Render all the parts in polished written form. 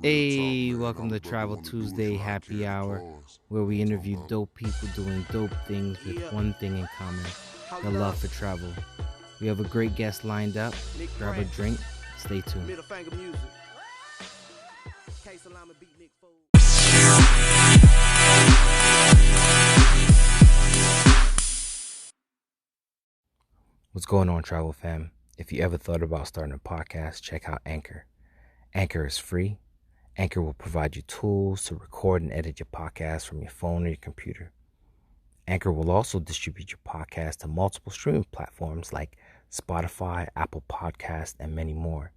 Hey, welcome to Travel Tuesday Happy Hour, where we interview dope people doing dope things with one thing in common, the love for travel. We have a great guest lined up. Grab a drink, stay tuned. What's going on, travel fam? If you ever thought about starting a podcast, check out Anchor. Anchor is free. Anchor will provide you tools to record and edit your podcast from your phone or your computer. Anchor will also distribute your podcast to multiple streaming platforms like Spotify, Apple Podcasts, and many more.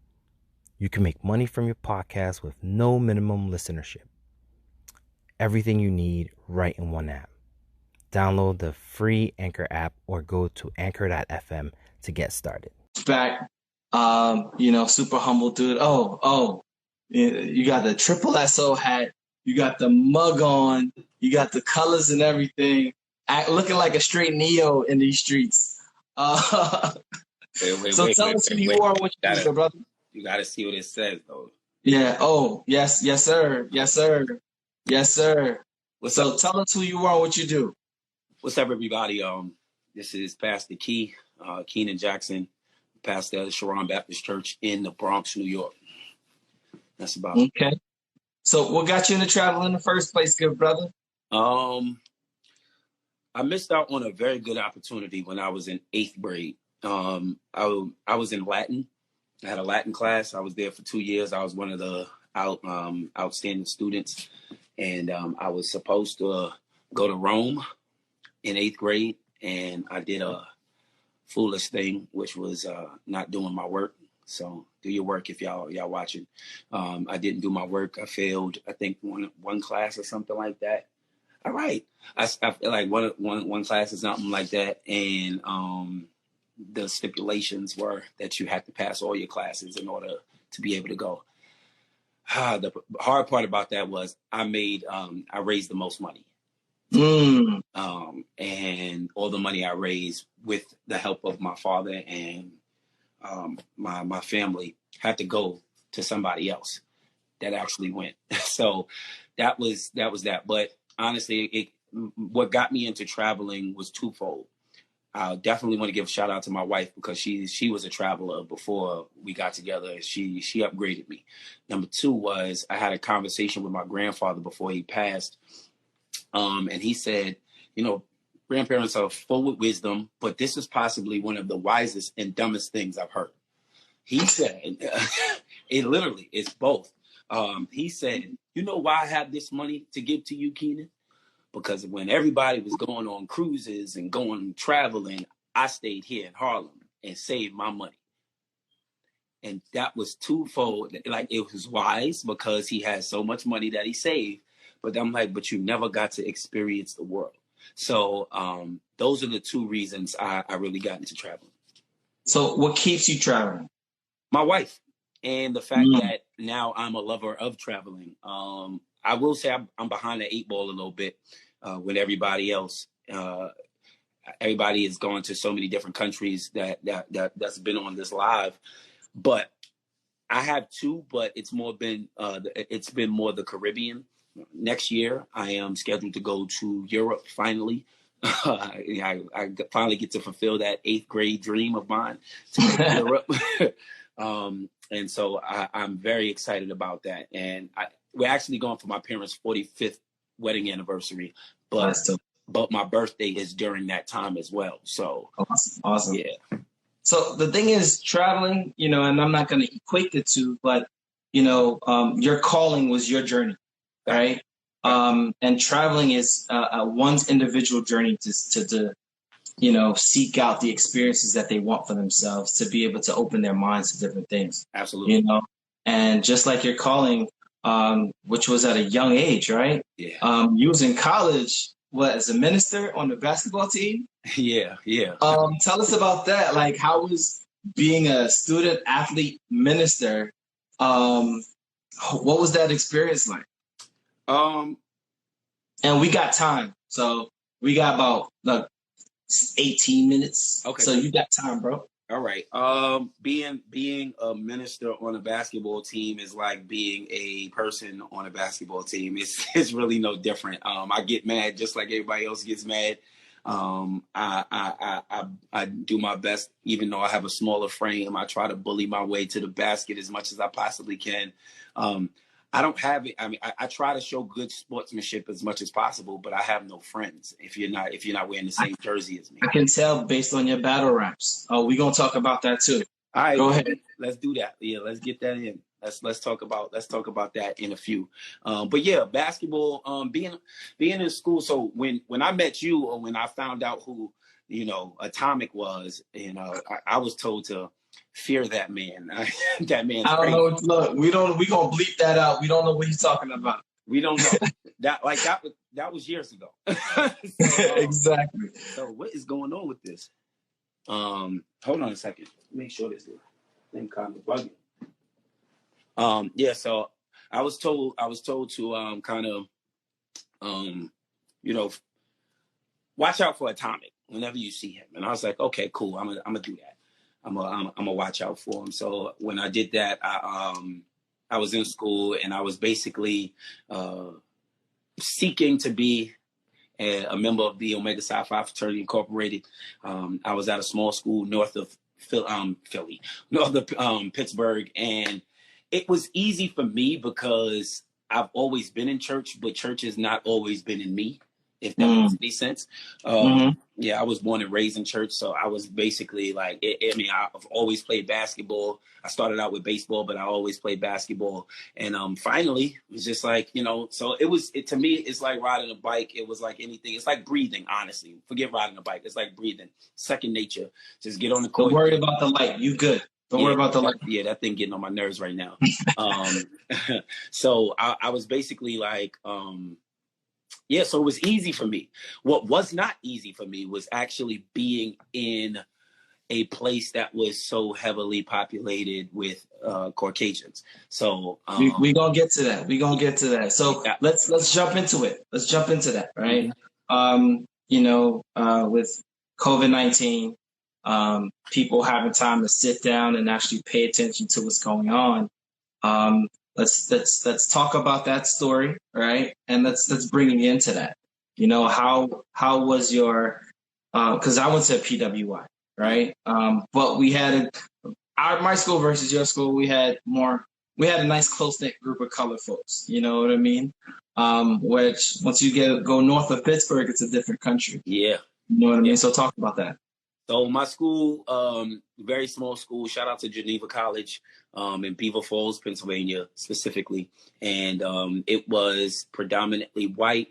You can make money from your podcast with no minimum listenership. Everything you need right in one app. Download the free Anchor app or go to anchor.fm to get started. Back, super humble dude. You got the triple SO hat, you got the mug on, you got the colors and everything, looking like a straight Neo in these streets. So tell us who you are, what you do, brother. You gotta see what it says, though. Yeah. Oh, yes, sir. So tell us who you are, what you do. What's up, everybody? This is Pastor Keenan Jackson, pastor of the Sharon Baptist Church in the Bronx, New York. That's about it. Okay. So what got you into travel in the first place, good brother? I missed out on a very good opportunity when I was in 8th grade. I was in Latin. I had a Latin class. I was there for 2 years. I was one of the outstanding students. And I was supposed to go to Rome in 8th grade. And I did a foolish thing, which was not doing my work. So do your work if y'all watching. I didn't do my work. I failed, I think, one class or something like that. All right. I feel like one class or something like that. And the stipulations were that you had to pass all your classes in order to be able to go. The hard part about that was I raised the most money. And all the money I raised with the help of my father and my family had to go to somebody else that actually went. So that was that. But honestly, what got me into traveling was twofold. I definitely want to give a shout out to my wife because she was a traveler before we got together. She upgraded me. Number two was I had a conversation with my grandfather before he passed. And he said, grandparents are full with wisdom, but this is possibly one of the wisest and dumbest things I've heard. He said, it literally is both. He said, you know why I have this money to give to you, Keenan? Because when everybody was going on cruises and going traveling, I stayed here in Harlem and saved my money. And that was twofold. Like, it was wise because he had so much money that he saved. But I'm like, but you never got to experience the world. So those are the two reasons I really got into traveling. So what keeps you traveling? My wife and the fact that now I'm a lover of traveling. I will say I'm behind the 8 ball a little bit with everybody else. Everybody is going to so many different countries that's been on this live. But I have two, but it's been more the Caribbean. Next year, I am scheduled to go to Europe finally. I finally get to fulfill that 8th grade dream of mine to go to Europe. And so I'm very excited about that. And we're actually going for my parents' 45th wedding anniversary. But my birthday is during that time as well. So awesome. Yeah. So the thing is, traveling, and I'm not going to equate the two, but, your calling was your journey. Right. And traveling is one's individual journey to seek out the experiences that they want for themselves, to be able to open their minds to different things. Absolutely. And just like your calling, which was at a young age, right? Yeah. You was in college, as a minister on the basketball team? Yeah. Tell us about that. Like, how was being a student athlete minister? What was that experience like? And we got time. So we got about 18 minutes. Okay. So you got time, bro. All right. Being a minister on a basketball team is like being a person on a basketball team. It's really no different. I get mad just like everybody else gets mad. I do my best, even though I have a smaller frame. I try to bully my way to the basket as much as I possibly can. I don't have it. I mean, I try to show good sportsmanship as much as possible, but I have no friends if you're not wearing the same jersey as me. I can tell based on your battle raps. Oh, we're gonna talk about that too. All right, go ahead. Let's do that. Yeah, let's get that in. Let's talk about that in a few. But yeah, basketball. Being in school. So when I met you, or when I found out who Atomic was, I was told to fear that man. That man's I don't know. Look, we gonna bleep that out. We don't know what he's talking about. We don't know. that was years ago. So, exactly. So what is going on with this? Hold on a second. Make sure this thing kind of bugging. Yeah. So I was told to kind of watch out for Atomic whenever you see him, and I was like, okay, cool. I'm gonna do that. I'm gonna watch out for him. So when I did that, I was in school, and I was basically seeking to be a member of the Omega Psi Phi Fraternity Incorporated. I was at a small school north of Philly, north of Pittsburgh, and it was easy for me because I've always been in church, but church has not always been in me, if that makes any sense. Yeah, I was born and raised in church, so I was basically like, I've always played basketball. I started out with baseball, but I always played basketball. And finally, it was just like, so to me, it's like riding a bike. It was like anything. It's like breathing, honestly. Forget riding a bike. It's like breathing. Second nature. Just get on the court. Don't worry about the light. You good. Don't worry about the light. Yeah, that thing getting on my nerves right now. So I was basically like, yeah, so it was easy for me. What was not easy for me was actually being in a place that was so heavily populated with Caucasians. So we gonna get to that. So yeah. Let's jump into it. Let's jump into that, right? With COVID-19, people having time to sit down and actually pay attention to what's going on. Let's talk about that story, right? And let's bring it into that. How was your? Because I went to PWI, right? But we had my school versus your school. We had a nice close knit group of colored folks. You know what I mean? Which once you go north of Pittsburgh, it's a different country. Yeah. You know what I mean? So talk about that. So my school, very small school. Shout out to Geneva College in Beaver Falls, Pennsylvania, specifically, and it was predominantly white.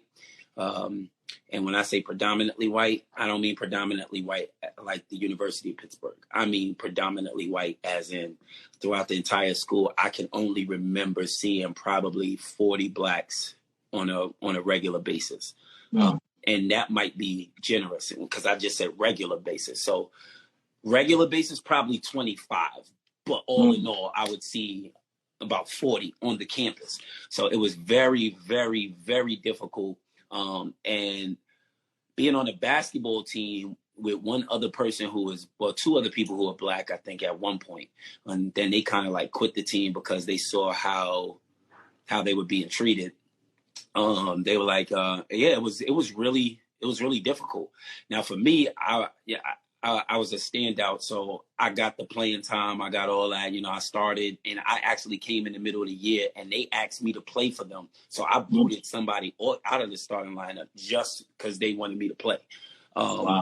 And when I say predominantly white, I don't mean predominantly white like the University of Pittsburgh. I mean predominantly white, as in throughout the entire school. I can only remember seeing probably 40 blacks on a regular basis. And that might be generous because I just said regular basis. So regular basis, probably 25. But all in all, I would see about 40 on the campus. So it was very, very, very difficult. And being on a basketball team with one other person two other people who were black, I think, at one point. And then they kind of like quit the team because they saw how they were being treated. They were like, it was really difficult. Now for me, I was a standout, so I got the playing time. I got all that, I started, and I actually came in the middle of the year, and they asked me to play for them. So I booted somebody out of the starting lineup just because they wanted me to play. Wow.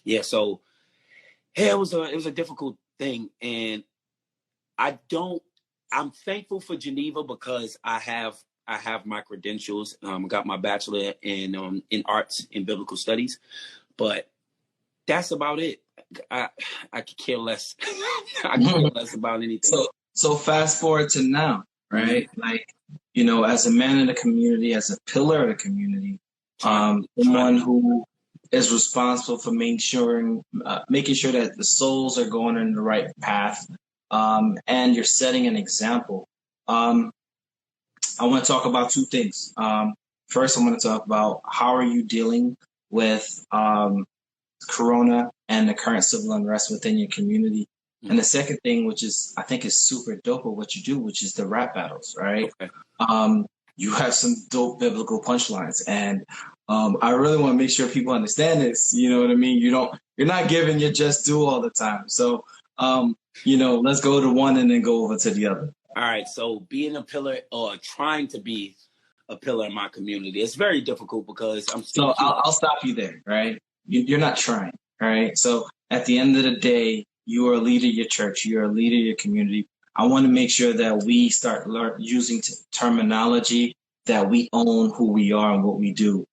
Yeah, so it was a difficult thing, and I'm thankful for Geneva because I have my credentials. Got my bachelor in arts and biblical studies, but that's about it. I could care less. I could care less about anything. So fast forward to now, right? Like, as a man in the community, as a pillar of the community, someone who is responsible for making sure that the souls are going in the right path, and you're setting an example. I want to talk about two things. First, I want to talk about how are you dealing with Corona and the current civil unrest within your community. And the second thing, which is I think is super dope of what you do, which is the rap battles, right? Okay. You have some dope biblical punchlines, and I really want to make sure people understand this. You know what I mean? You're not giving your just due all the time. So, let's go to one and then go over to the other. All right. So being a pillar or trying to be a pillar in my community, it's very difficult because I'm speaking. So I'll stop you there, right? You're not trying, right? So at the end of the day, you are a leader of your church. You're a leader of your community. I want to make sure that we start using terminology that we own who we are and what we do.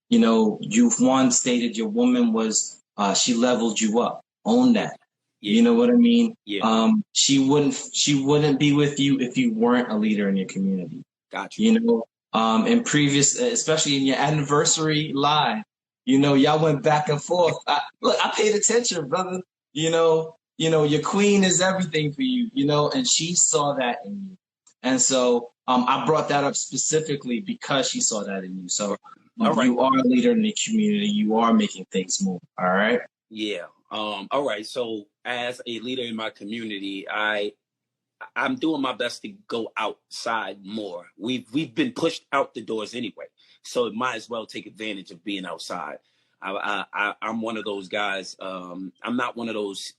You've once stated your woman was, she leveled you up. Own that. Yeah. You know what I mean? Yeah. She wouldn't be with you if you weren't a leader in your community. Gotcha. In previous, especially in your anniversary live, y'all went back and forth. I paid attention, brother. Your queen is everything for you, and she saw that in you. And so I brought that up specifically because she saw that in you. So right. You are a leader in the community. You are making things move. All right. Yeah. All right. So as a leader in my community, I'm doing my best to go outside more. We've been pushed out the doors anyway, so it might as well take advantage of being outside. I'm one of those guys. I'm not one of those.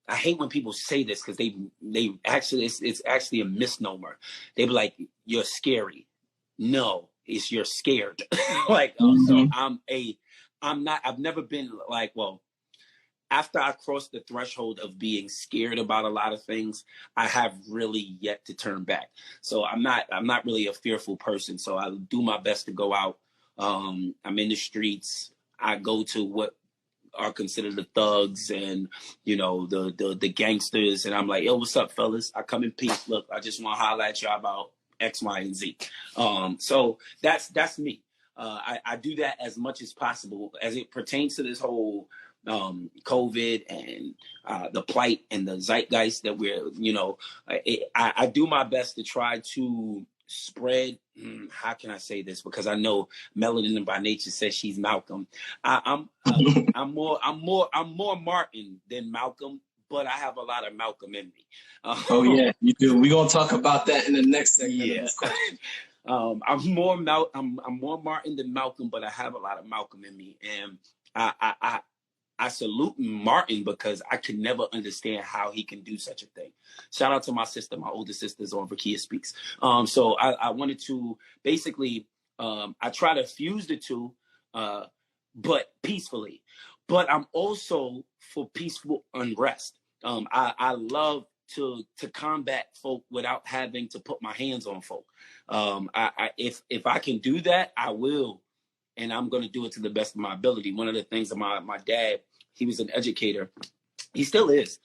I hate when people say this because they actually it's actually a misnomer. They be like, "You're scary." No, it's you're scared. So I'm not. I've never been like, well. After I crossed the threshold of being scared about a lot of things, I have really yet to turn back. So I'm not really a fearful person. So I do my best to go out. I'm in the streets. I go to what are considered the thugs and, the gangsters. And I'm like, yo, what's up, fellas? I come in peace. Look, I just want to holler at y'all about X, Y, and Z. So that's me. I do that as much as possible as it pertains to this whole COVID and the plight and the zeitgeist that we're, I do my best to try to spread. How can I say this? Because I know Melanin by nature says she's Malcolm. I'm more Martin than Malcolm, but I have a lot of Malcolm in me. Oh yeah, you do. We're gonna talk about that in the next segment. Yeah. Of this question. I'm more Martin than Malcolm, but I have a lot of Malcolm in me, and I salute Martin because I could never understand how he can do such a thing. Shout out to my sister, my older sister's on Vakia Speaks. So I wanted to basically, I try to fuse the two, but peacefully. But I'm also for peaceful unrest. I love to combat folk without having to put my hands on folk. If I can do that, I will. And I'm going to do it to the best of my ability. One of the things that my dad, he was an educator. He still is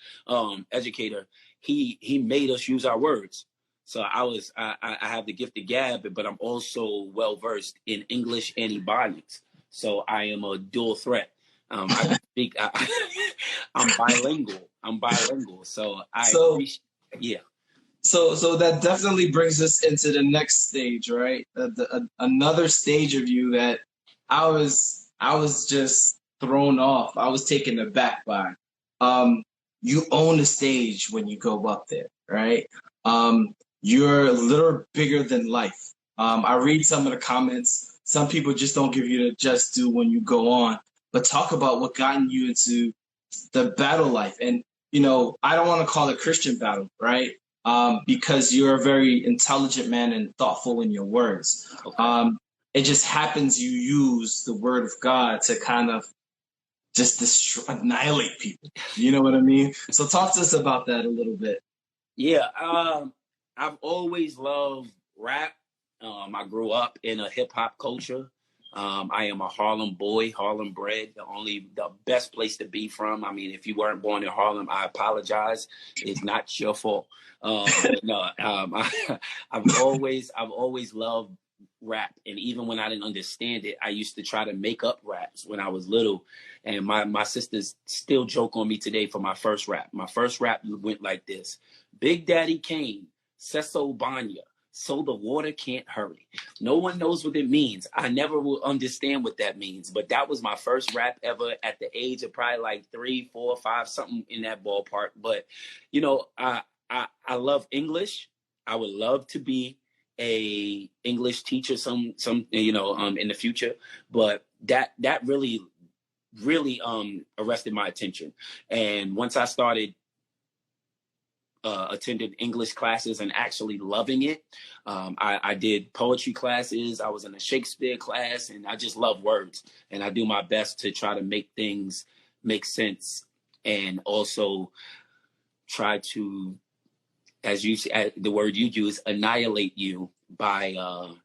educator. He made us use our words. So I have the gift of gab, but I'm also well-versed in English and Ebonics. So I am a dual threat. I can speak. I'm bilingual. So yeah. So that definitely brings us into the next stage, right? Another stage of you that I was just thrown off. I was taken aback by. You own the stage when you go up there, right? You're a little bigger than life. I read some of the comments. Some people just don't give you the just due when you go on. But talk about what gotten you into the battle life. And, I don't want to call it Christian battle, right? Because you're a very intelligent man and thoughtful in your words. Okay. It just happens you use the word of God to kind of just annihilate people. You know what I mean? So talk to us about that a little bit. Yeah, I've always loved rap. I grew up in a hip hop culture. I am a Harlem boy, Harlem bred, the best place to be from. I mean, if you weren't born in Harlem, I apologize. It's not your fault. I've always loved rap. And even when I didn't understand it, I used to try to make up raps when I was little. And my sisters still joke on me today for my first rap. My first rap went like this. Big Daddy Kane, Sesso Banya, so the water can't hurry. No one knows what it means. I never will understand what that means. But that was my first rap ever at the age of probably like 3, 4, 5, something in that ballpark. But, I love English. I would love to be a English teacher in the future. But that really arrested my attention. And once I started attended English classes and actually loving it. I did poetry classes. I was in a Shakespeare class, and I just love words. And I do my best to try to make things make sense, and also try to, as you the word you use, annihilate you by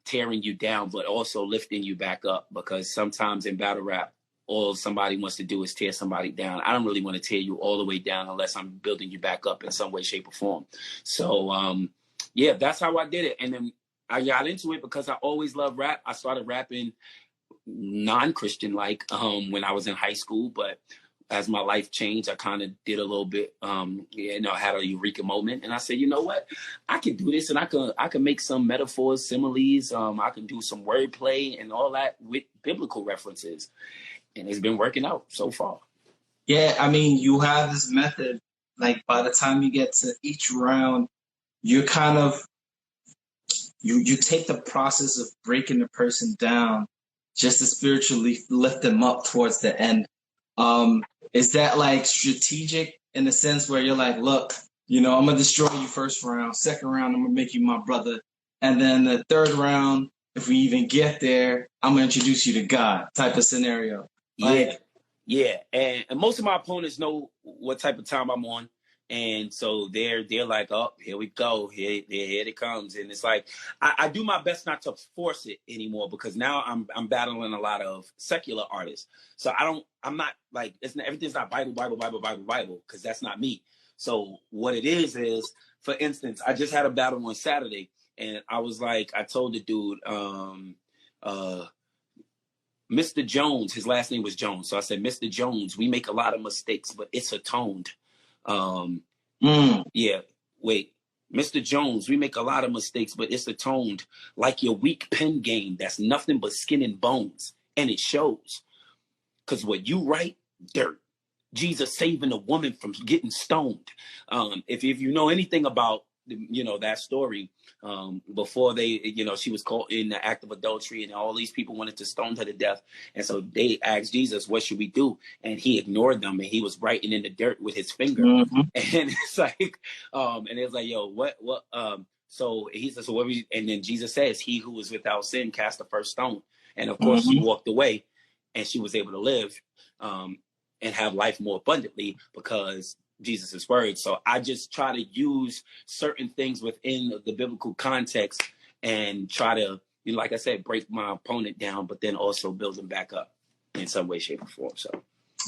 tearing you down, but also lifting you back up. Because sometimes in battle rap, all somebody wants to do is tear somebody down. I don't really want to tear you all the way down unless I'm building you back up in some way, shape, or form. So, that's how I did it. And then I got into it because I always loved rap. I started rapping non-Christian when I was in high school. But as my life changed, I kind of did a little bit, had a eureka moment. And I said, you know what? I can do this, and I can make some metaphors, similes. I can do some wordplay and all that with biblical references. And it's been working out so far. Yeah, I mean, you have this method, like by the time you get to each round, you're kind of, you take the process of breaking the person down just to spiritually lift them up towards the end. Is that like strategic in the sense where you're like, look, I'm going to destroy you first round, second round, I'm going to make you my brother. And then the third round, if we even get there, I'm going to introduce you to God type of scenario. Yeah. And most of my opponents know what type of time I'm on. And so they're like, oh, here we go. Here it comes. And it's like, I do my best not to force it anymore, because now I'm battling a lot of secular artists. So I'm not like, everything's not Bible, because that's not me. So what it is, for instance, I just had a battle on Saturday, and I was like, I told the dude, Mr. Jones, his last name was Jones. So I said, Mr. Jones, we make a lot of mistakes, but it's atoned. Yeah, wait. Mr. Jones, we make a lot of mistakes, but it's atoned. Like your weak pen game, that's nothing but skin and bones. And it shows. Because what you write, dirt. Jesus saving a woman from getting stoned. If you know anything about, that story, before they, she was caught in the act of adultery, and all these people wanted to stone her to death. And so they asked Jesus, what should we do? And he ignored them, and he was writing in the dirt with his finger. Mm-hmm. And it's like, and it's like, yo, what, so he says, so what we, and then Jesus says, he who is without sin cast the first stone. And of course, she walked away, and she was able to live, and have life more abundantly because Jesus' words. So I just try to use certain things within the biblical context and try to, like I said, break my opponent down, but then also build them back up in some way, shape, or form. So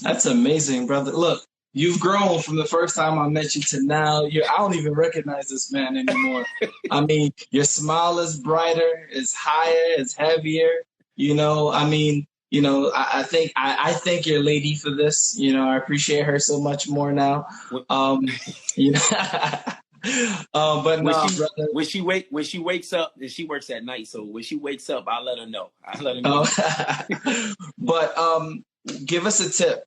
that's amazing, brother. Look, you've grown from the first time I met you to now. I don't even recognize this man anymore. I mean, your smile is brighter, is higher, is heavier. I think I thank your lady for this. I appreciate her so much more now. But no, brother. When she wakes up, and she works at night, so when she wakes up, I'll let her know. But give us a tip,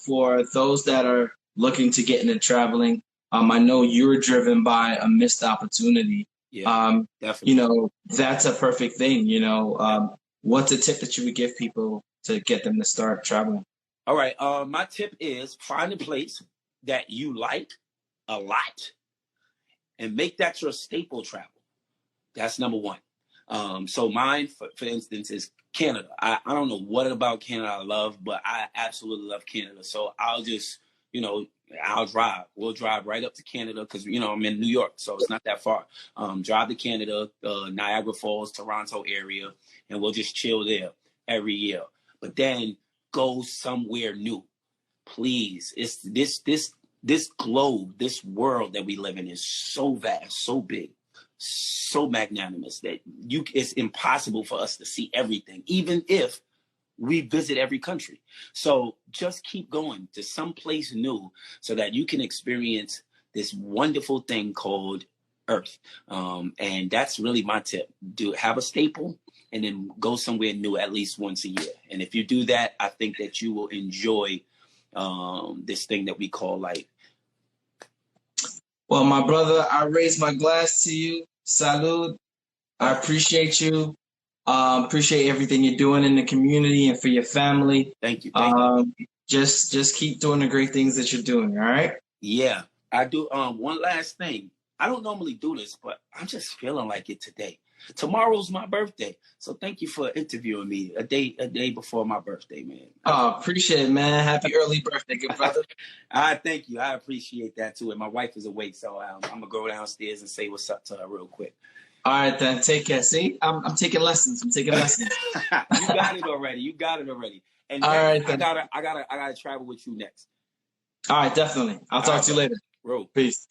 for those that are looking to get into traveling. I know you're driven by a missed opportunity. Yeah, definitely. That's a perfect thing. What's a tip that you would give people to get them to start traveling? All right. My tip is find a place that you like a lot and make that your staple travel. That's number one. So mine, for instance, is Canada. I don't know what about Canada I love, but I absolutely love Canada. So I'll just, I'll drive. We'll drive right up to Canada because, I'm in New York, so it's not that far. Drive to Canada, Niagara Falls, Toronto area, and we'll just chill there every year. But then go somewhere new, please. It's this globe, this world that we live in is so vast, so big, so magnanimous that it's impossible for us to see everything, even if we visit every country. So just keep going to some place new so that you can experience this wonderful thing called earth. And that's really my tip. Do have a staple and then go somewhere new at least once a year. And if you do that, I think that you will enjoy this thing that we call life. Well, my brother, I raise my glass to you. Salud. I appreciate you. Appreciate everything you're doing in the community and for your family. Thank you. Thank you. Just keep doing the great things that you're doing. All right. Yeah, I do. One last thing. I don't normally do this, but I'm just feeling like it today. Tomorrow's my birthday, so thank you for interviewing me a day before my birthday, man. Appreciate it, man. Happy early birthday, good brother. Thank you. I appreciate that too. And my wife is awake, so I'm gonna go downstairs and say what's up to her real quick. All right, then. Take care. See, I'm taking lessons. You got it already. And all right, then. I gotta travel with you next. All right, definitely. I'll talk to you later. Bro. Peace.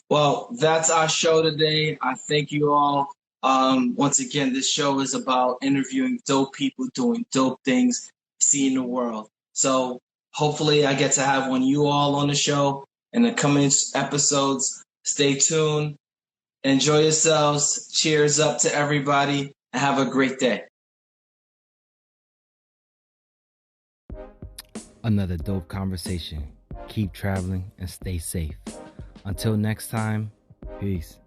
Well, that's our show today. I thank you all. Once again, this show is about interviewing dope people doing dope things, seeing the world. So hopefully I get to have one of you all on the show in the coming episodes. Stay tuned. Enjoy yourselves. Cheers up to everybody and have a great day. Another dope conversation. Keep traveling and stay safe. Until next time, peace.